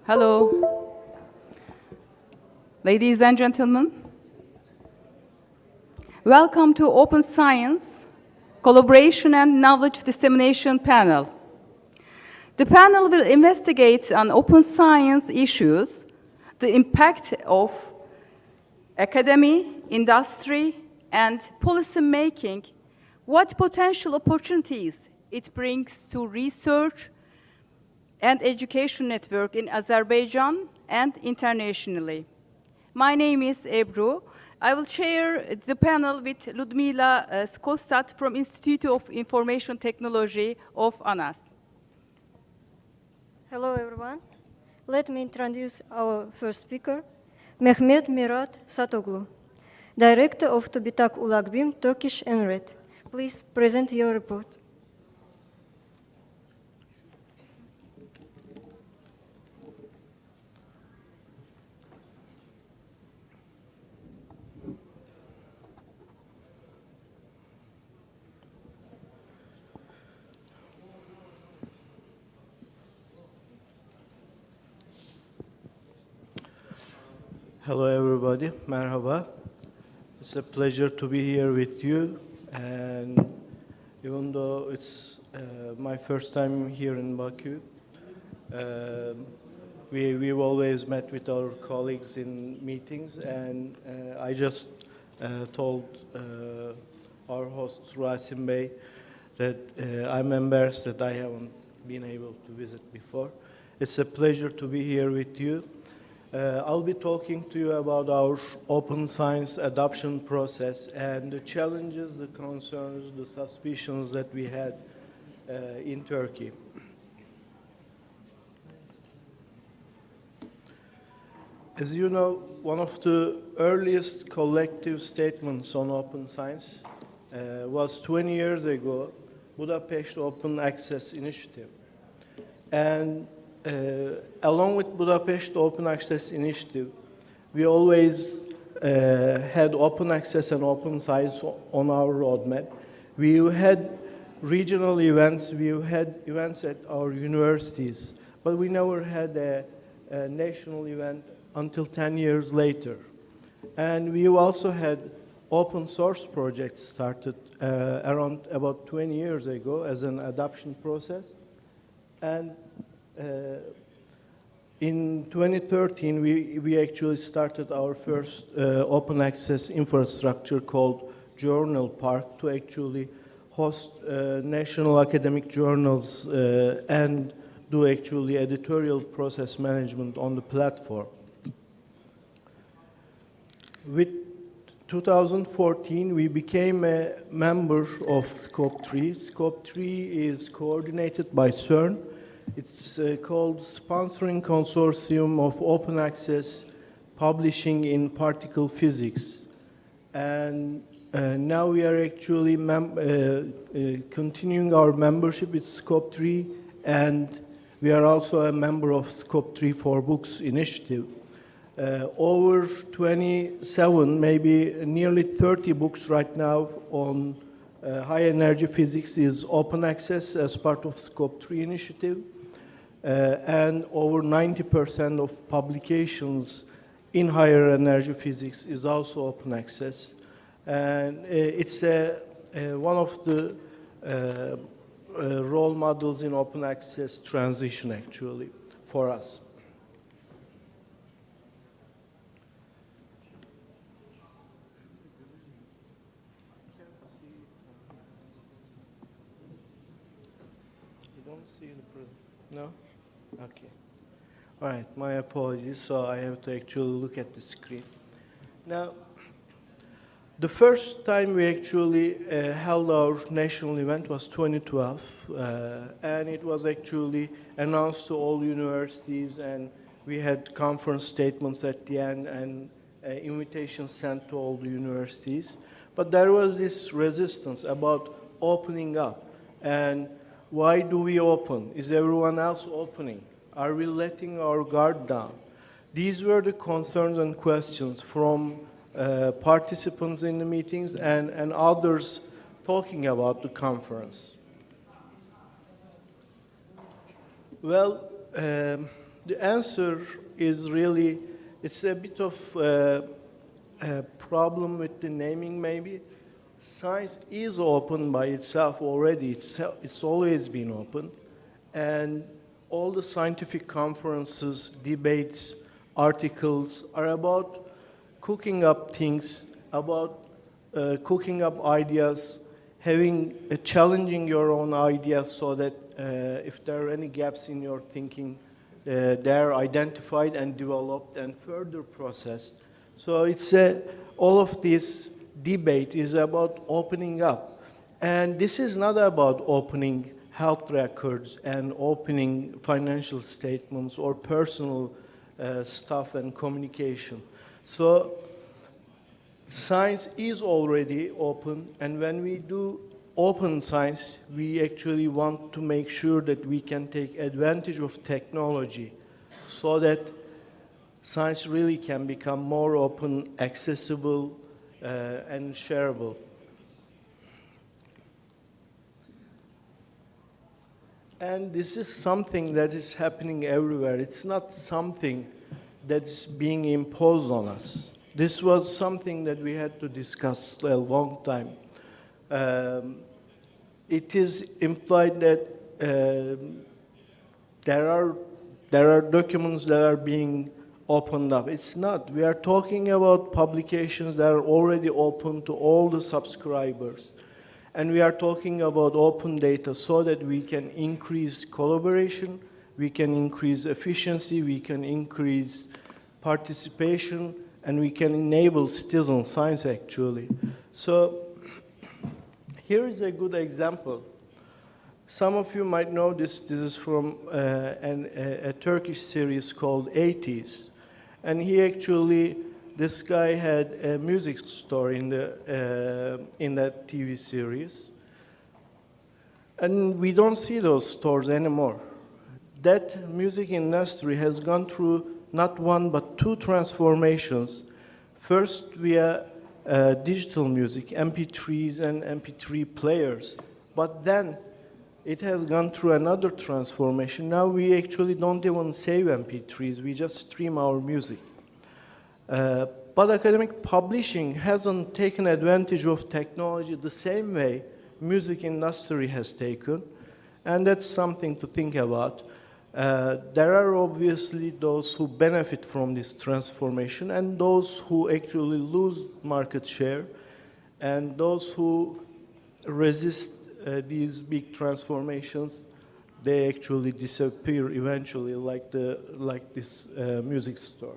Hello. Ladies and gentlemen, welcome to Open Science Collaboration and Knowledge Dissemination Panel. The panel will investigate on open science issues, the impact of academy, industry, and policy making, what potential opportunities it brings to research and education network in Azerbaijan and internationally. My name is Ebru. I will share the panel with Ludmila Skostat from Institute of Information Technology of ANAS. Hello, everyone. Let me introduce our first speaker, Mehmet Mirat Satoğlu, Director of TÜBİTAK ULAKBİM Turkish NRED. Please present your report. Hello everybody, merhaba. It's a pleasure to be here with you, and even though it's my first time here in Baku, we've always met with our colleagues in meetings, and I just told our host Rasim Bey that I'm embarrassed that I haven't been able to visit before. It's a pleasure to be here with you. I'll be talking to you about our open science adoption process and the challenges, the concerns, the suspicions that we had in Turkey. As you know, one of the earliest collective statements on open science was 20 years ago, Budapest Open Access Initiative. And along with Budapest Open Access Initiative, we always had open access and open science on our roadmap. We had regional events, we had events at our universities, but we never had a national event until 10 years later. And we also had open source projects started around about 20 years ago as an adoption process. And in 2013, we actually started our first open access infrastructure called Journal Park to actually host national academic journals and do actually editorial process management on the platform. With 2014, we became a member of Scope 3. Scope 3 is coordinated by CERN. It's called Sponsoring Consortium of Open Access Publishing in Particle Physics. And now we are actually continuing our membership with Scope 3, and we are also a member of Scope 3 for Books initiative. Over 27, maybe nearly 30 books right now on high energy physics is open access as part of Scope 3 initiative. And over 90% of publications in higher energy physics is also open access. And it's one of the role models in open access transition, actually, for us. You don't see the no? Okay. All right, my apologies. So I have to actually look at the screen. Now, the first time we actually held our national event was 2012, and it was actually announced to all universities, and we had conference statements at the end and invitations sent to all the universities. But there was this resistance about opening up, and why do we open? Is everyone else opening? Are we letting our guard down? These were the concerns and questions from participants in the meetings and others talking about the conference. Well, The answer is really, it's a bit of a problem with the naming maybe. Science is open by itself already. It's always been open. And all the scientific conferences, debates, articles are about cooking up things, about cooking up ideas, challenging your own ideas so that if there are any gaps in your thinking, they're identified and developed and further processed. So all of this debate is about opening up. And this is not about opening health records and opening financial statements or personal stuff and communication. So science is already open, and when we do open science, we actually want to make sure that we can take advantage of technology so that science really can become more open, accessible, and shareable. And this is something that is happening everywhere. It's not something that's being imposed on us. This was something that we had to discuss a long time. It is implied that there are documents that are being opened up. It's not. We are talking about publications that are already open to all the subscribers. And we are talking about open data so that we can increase collaboration, we can increase efficiency, we can increase participation, and we can enable citizen science actually. So here is a good example. Some of you might know this. This is from a Turkish series called 80s. And this guy had a music store in that TV series. And we don't see those stores anymore. That music industry has gone through not one but two transformations. First via digital music, MP3s and MP3 players. But then it has gone through another transformation. Now we actually don't even save MP3s, we just stream our music. But academic publishing hasn't taken advantage of technology the same way music industry has taken, and that's something to think about. There are obviously those who benefit from this transformation and those who actually lose market share, and those who resist these big transformations, they actually disappear eventually, like this music store.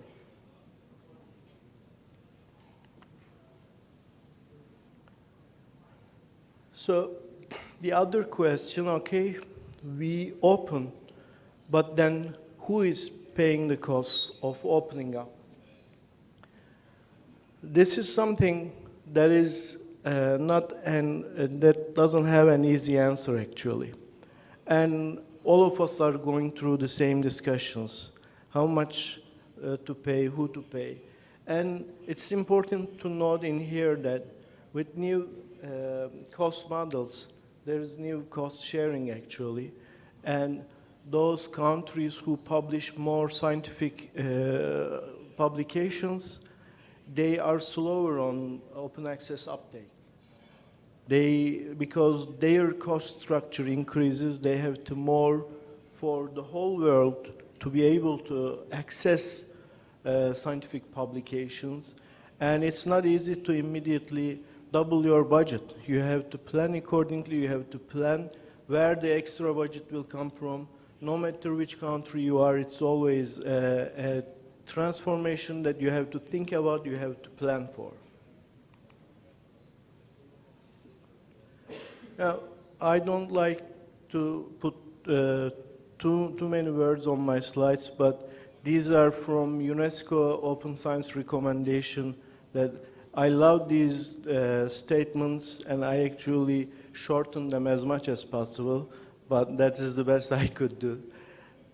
So the other question, okay, we open, but then who is paying the costs of opening up? This is something that is that doesn't have an easy answer actually. And all of us are going through the same discussions. How much to pay, who to pay. And it's important to note in here that with new cost models, there is new cost sharing actually. And those countries who publish more scientific publications, they are slower on open access uptake. Because their cost structure increases, they have to more for the whole world to be able to access scientific publications. And it's not easy to immediately double your budget. You have to plan accordingly, you have to plan where the extra budget will come from. No matter which country you are, it's always a transformation that you have to think about, you have to plan for. Now, I don't like to put too many words on my slides, but these are from UNESCO Open Science recommendation that I love these statements, and I actually shorten them as much as possible, but that is the best I could do.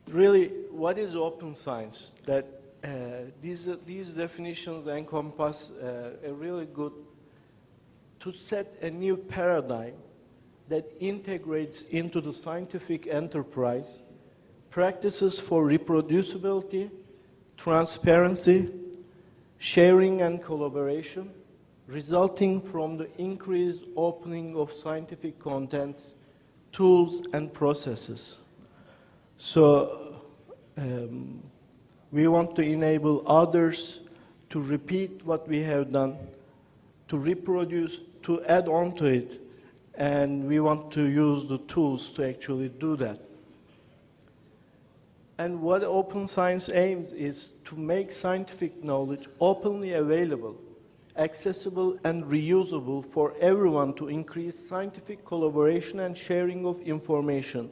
Really, what is open science? That these definitions encompass a really good, to set a new paradigm that integrates into the scientific enterprise practices for reproducibility, transparency, sharing and collaboration, resulting from the increased opening of scientific contents, tools, and processes. So we want to enable others to repeat what we have done, to reproduce, to add on to it, and we want to use the tools to actually do that. And what open science aims is to make scientific knowledge openly available, accessible, and reusable for everyone, to increase scientific collaboration and sharing of information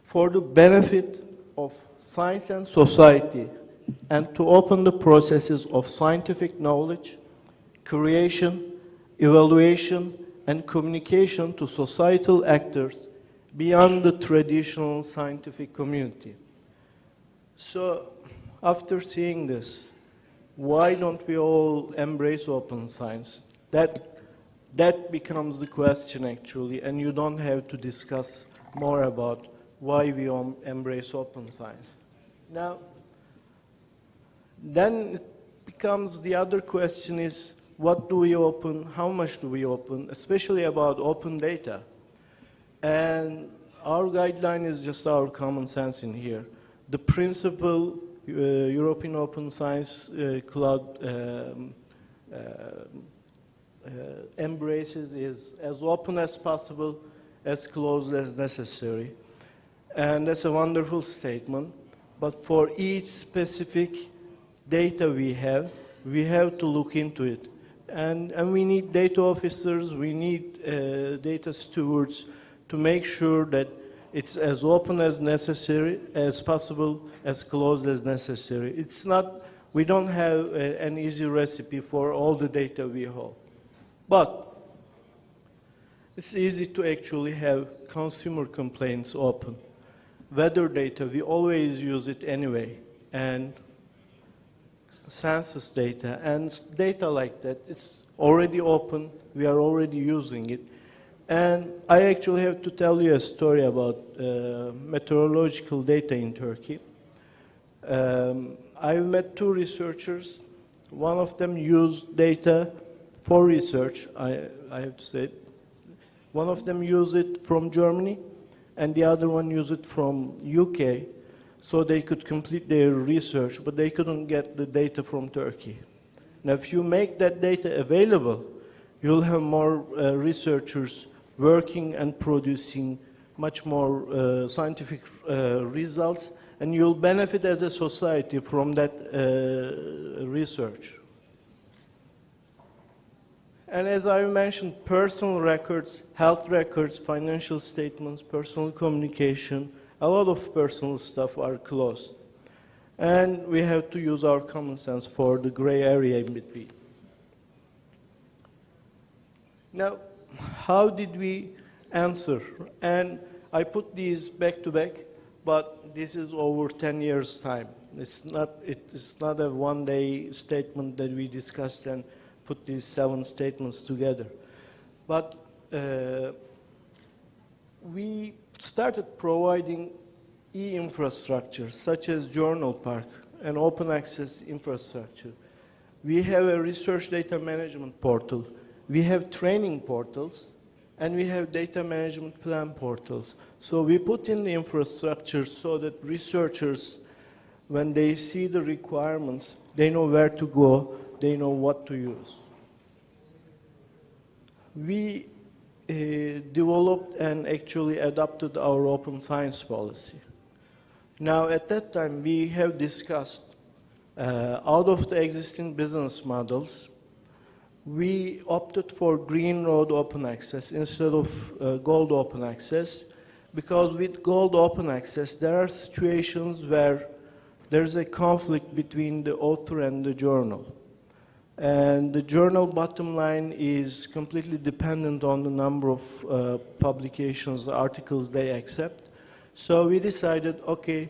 for the benefit of science and society, and to open the processes of scientific knowledge, creation, evaluation, and communication to societal actors beyond the traditional scientific community. So, after seeing this, why don't we all embrace open science? That becomes the question, actually, and you don't have to discuss more about why we embrace open science. Now, then it becomes the other question is, what do we open, how much do we open, especially about open data? And our guideline is just our common sense in here. The principle European Open Science Cloud embraces is as open as possible, as closed as necessary. And that's a wonderful statement. But for each specific data we have to look into it. And we need data officers, we need data stewards to make sure that it's as open as necessary, as possible, as closed as necessary. It's not, we don't have an easy recipe for all the data we hold. But it's easy to actually have consumer complaints open. Weather data, we always use it anyway. And census data and data like that, it's already open, we are already using it. And I actually have to tell you a story about meteorological data in Turkey. I met two researchers. One of them used data for research, I have to say. One of them used it from Germany, and the other one used it from UK, so they could complete their research, but they couldn't get the data from Turkey. Now, if you make that data available, you'll have more researchers working and producing much more scientific results, and you'll benefit as a society from that research. And as I mentioned, personal records, health records, financial statements, personal communication, a lot of personal stuff are closed. And we have to use our common sense for the gray area in between. Now, how did we answer? And I put these back to back, but this is over 10 years' time. It's not a one-day statement that we discussed and put these 7 statements together. But we started providing e-infrastructure, such as Journal Park and open access infrastructure. We have a research data management portal. We have training portals, and we have data management plan portals. So we put in the infrastructure so that researchers, when they see the requirements, they know where to go, they know what to use. We developed and actually adopted our open science policy. Now, at that time, we have discussed, out of the existing business models, we opted for green road open access instead of gold open access, because with gold open access, there are situations where there's a conflict between the author and the journal. And the journal bottom line is completely dependent on the number of publications, articles they accept. So we decided, okay,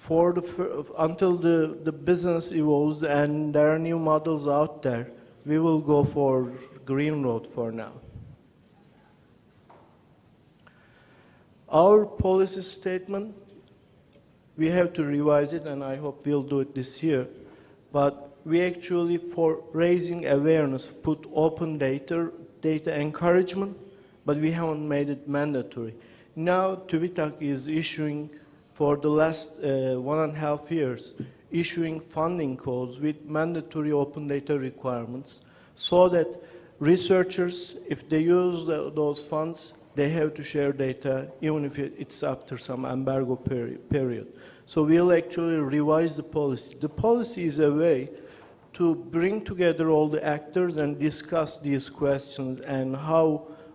until the business evolves and there are new models out there, we will go for green road for now. Our policy statement We have to revise it, and I hope we'll do it this year. But we actually, for raising awareness, put open data encouragement, but we haven't made it mandatory. Now, TÜBİTAK is issuing, for the last 1.5 years, issuing funding calls with mandatory open data requirements, so that researchers, if they use those funds, they have to share data, even if it's after some embargo period. So we'll actually revise the policy. The policy is a way to bring together all the actors and discuss these questions and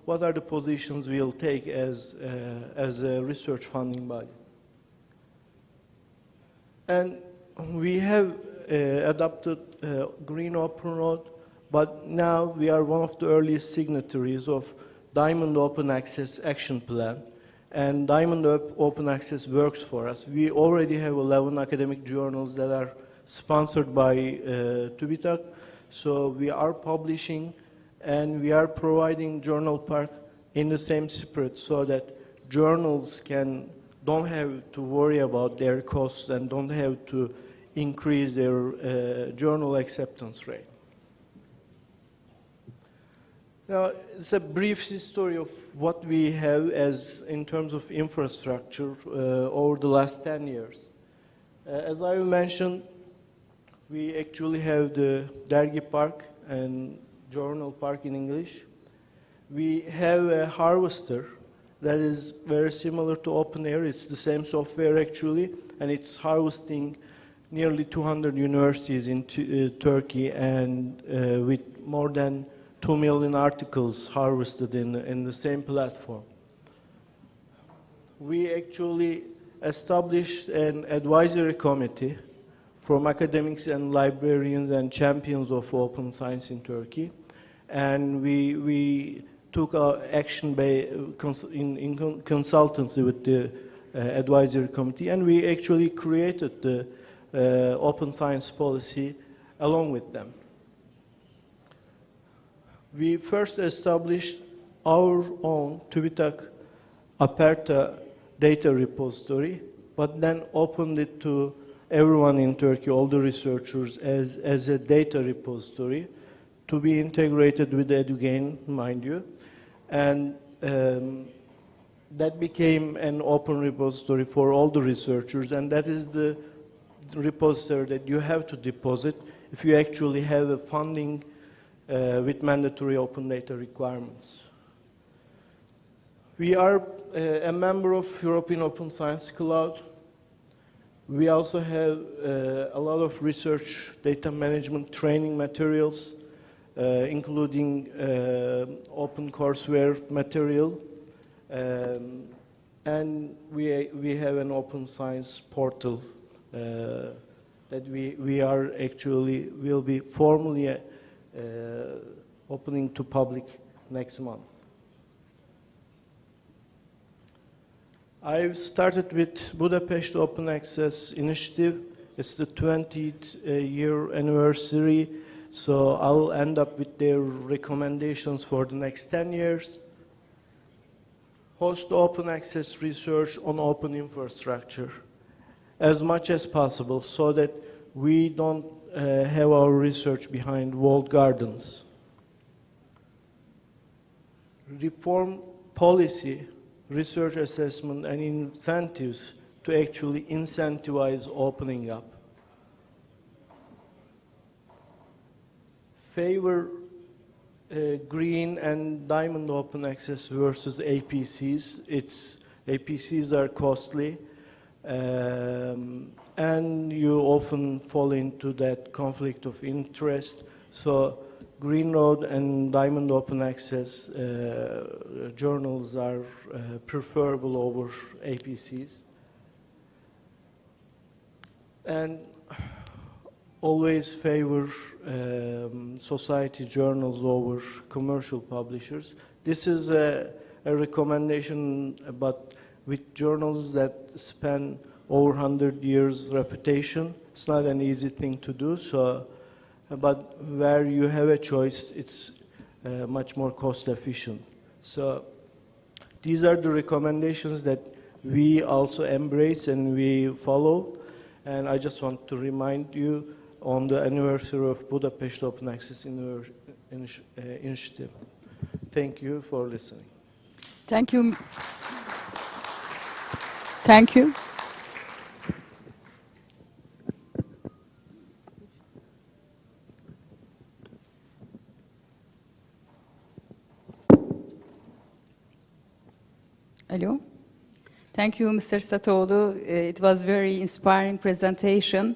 what are the positions we'll take as a research funding body. And we have adopted Green Open Road, but now we are one of the earliest signatories of Diamond Open Access Action Plan, and Diamond Open Access works for us. We already have 11 academic journals that are sponsored by TÜBİTAK, so we are publishing and we are providing journal park in the same spirit, so that journals don't have to worry about their costs and don't have to increase their journal acceptance rate. Now, it's a brief history of what we have in terms of infrastructure over the last 10 years. As I mentioned, we actually have the Dergi Park and Journal Park in English. We have a harvester that is very similar to OpenAir. It's the same software actually, and it's harvesting nearly 200 universities in Turkey, and with more than 2 million articles harvested in the same platform. We actually established an advisory committee from academics and librarians and champions of open science in Turkey, and we took action in consultancy with the advisory committee, and we actually created the open science policy along with them. We first established our own TÜBİTAK Aperta data repository, but then opened it to everyone in Turkey, all the researchers, as a data repository to be integrated with EduGain, mind you. And that became an open repository for all the researchers, and that is the repository that you have to deposit if you actually have a funding with mandatory open data requirements. We are a member of European Open Science Cloud. We also have a lot of research data management training materials, including open courseware material. And we have an open science portal that will be formally opening to public next month. I've started with Budapest Open Access Initiative. It's the 20th year anniversary, so I'll end up with their recommendations for the next 10 years. Host open access research on open infrastructure as much as possible, so that we don't have our research behind walled gardens. Reform policy, research assessment, and incentives to actually incentivize opening up. Favor green and diamond open access versus APCs. APCs are costly, and you often fall into that conflict of interest. So Green Road and Diamond Open Access journals are preferable over APCs. And always favor society journals over commercial publishers. This is a recommendation, but with journals that span over 100 years reputation, it's not an easy thing to do. So, but where you have a choice, it's much more cost efficient. So these are the recommendations that we also embrace and we follow. And I just want to remind you on the anniversary of Budapest Open Access Initiative. Thank you for listening. Thank you. Thank you. Hello. Thank you, Mr. Satoğlu. It was very inspiring presentation.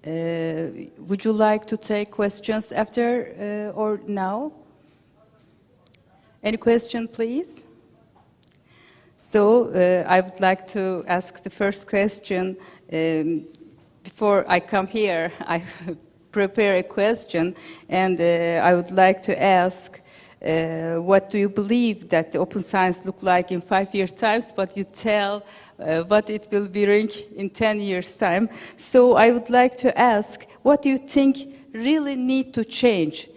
Would you like to take questions after or now? Any question, please? So I would like to ask the first question. Before I come here, I prepare a question, and I would like to ask, what do you believe that the open science look like in 5 years' time, but you tell what it will bring in 10 years' time. So I would like to ask, what do you think really need to change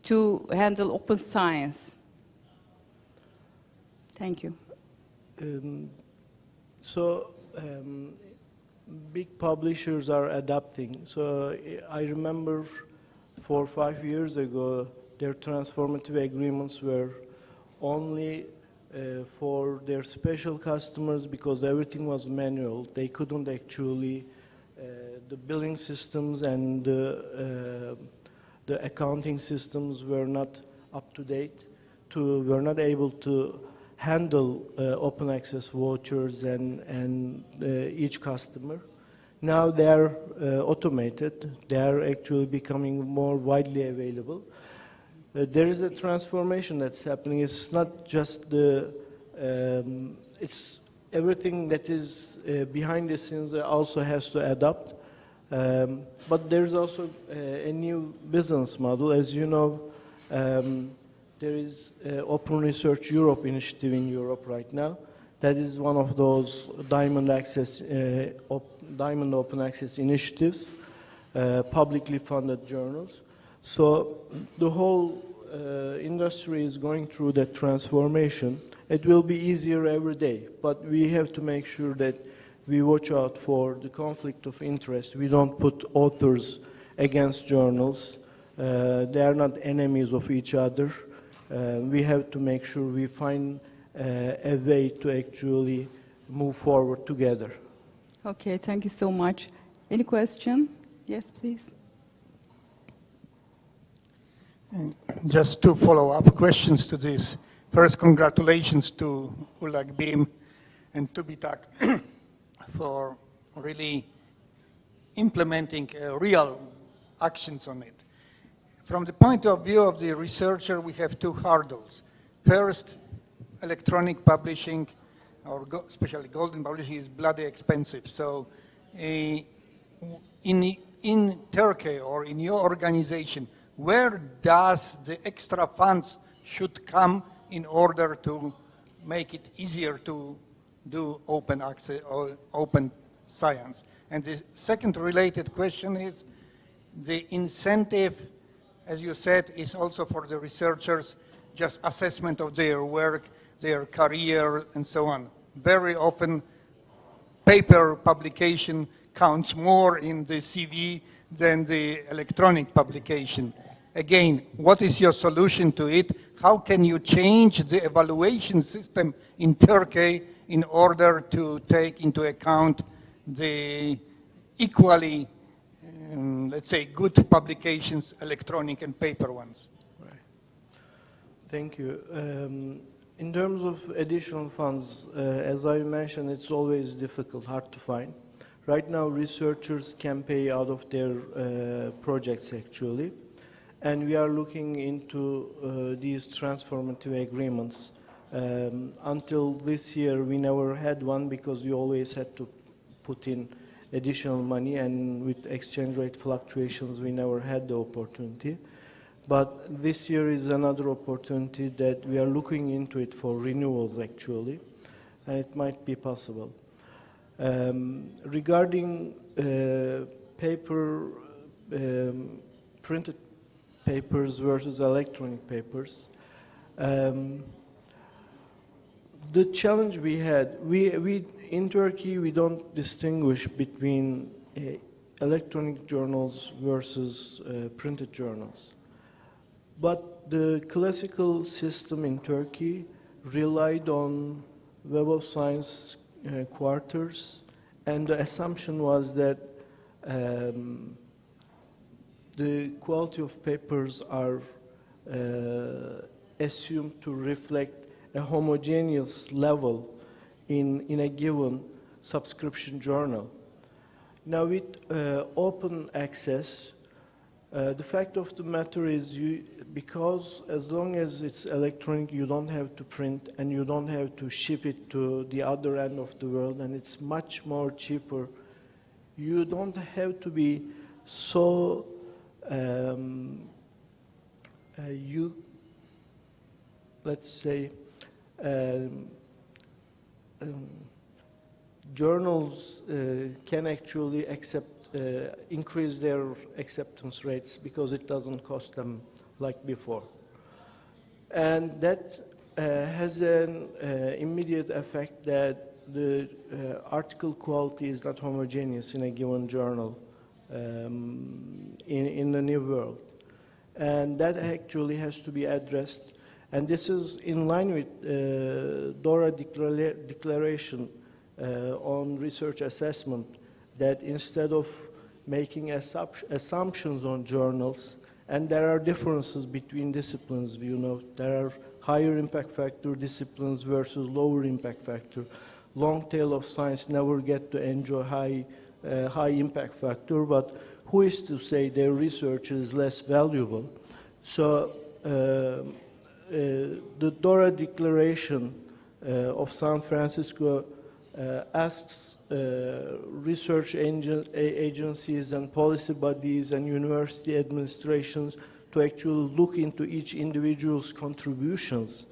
to handle open science? Thank you. Big publishers are adapting. So I remember 4 or 5 years ago, their transformative agreements were only for their special customers because everything was manual. They couldn't actually, the billing systems and the accounting systems were not up to date. Were not able to handle open access vouchers and each customer. Now they are automated. They are actually becoming more widely available. There is a transformation that's happening. It's not just it's everything that is behind the scenes also has to adapt. But there's also a new business model. As you know, there is Open Research Europe initiative in Europe right now. That is one of those diamond open access initiatives, publicly funded journals. So the whole industry is going through that transformation. It will be easier every day, but we have to make sure that we watch out for the conflict of interest. We don't put authors against journals. They are not enemies of each other. We have to make sure we find a way to actually move forward together. Okay, thank you so much. Any question? Yes, please. Just two follow-up questions to this. First, congratulations to ULAKBİM and TÜBİTAK for really implementing real actions on it. From the point of view of the researcher, we have two hurdles. First, electronic publishing, or especially golden publishing, is bloody expensive. So in Turkey or in your organization, where does the extra funds should come in order to make it easier to do open access or open science? And the second related question is the incentive, as you said, is also for the researchers, just assessment of their work, their career, and so on. Very often, paper publication counts more in the CV than the electronic publication. Again, what is your solution to it? How can you change the evaluation system in Turkey in order to take into account the equally, let's say, good publications, electronic and paper ones? Right. Thank you. In terms of additional funds, as I mentioned, it's always difficult, hard to find. Right now, researchers can pay out of their projects, actually. And we are looking into these transformative agreements. Until this year, we never had one because we always had to put in additional money, and with exchange rate fluctuations, we never had the opportunity. But this year is another opportunity that we are looking into it for renewals, actually, and it might be possible. Regarding printed papers versus electronic papers, The challenge we had, we in Turkey, we don't distinguish between electronic journals versus printed journals. But the classical system in Turkey relied on Web of Science quarters, and the assumption was that the quality of papers are assumed to reflect a homogeneous level in a given subscription journal. Now with open access, the fact of the matter is because as long as it's electronic, you don't have to print and you don't have to ship it to the other end of the world, and it's much more cheaper. You don't have to be so let's say journals can actually increase their acceptance rates because it doesn't cost them like before. And that has an immediate effect that the article quality is not homogeneous in a given journal in the new world. And that actually has to be addressed. And this is in line with DORA declaration on research assessment, that instead of making assumptions on journals, and there are differences between disciplines, you know, there are higher impact factor disciplines versus lower impact factor. Long tail of science never get to enjoy high impact factor, but who is to say their research is less valuable? So the DORA Declaration of San Francisco asks research agencies and policy bodies and university administrations to actually look into each individual's contributions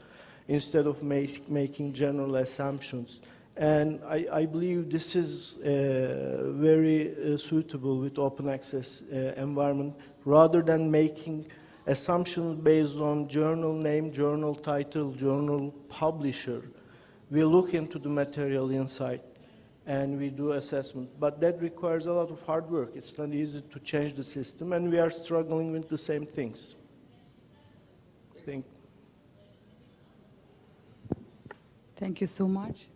instead of making general assumptions. And I believe this is very suitable with open access environment, rather than making assumptions based on journal name, journal title, journal publisher. We look into the material inside and we do assessment. But that requires a lot of hard work. It's not easy to change the system, and we are struggling with the same things. Thank you so much.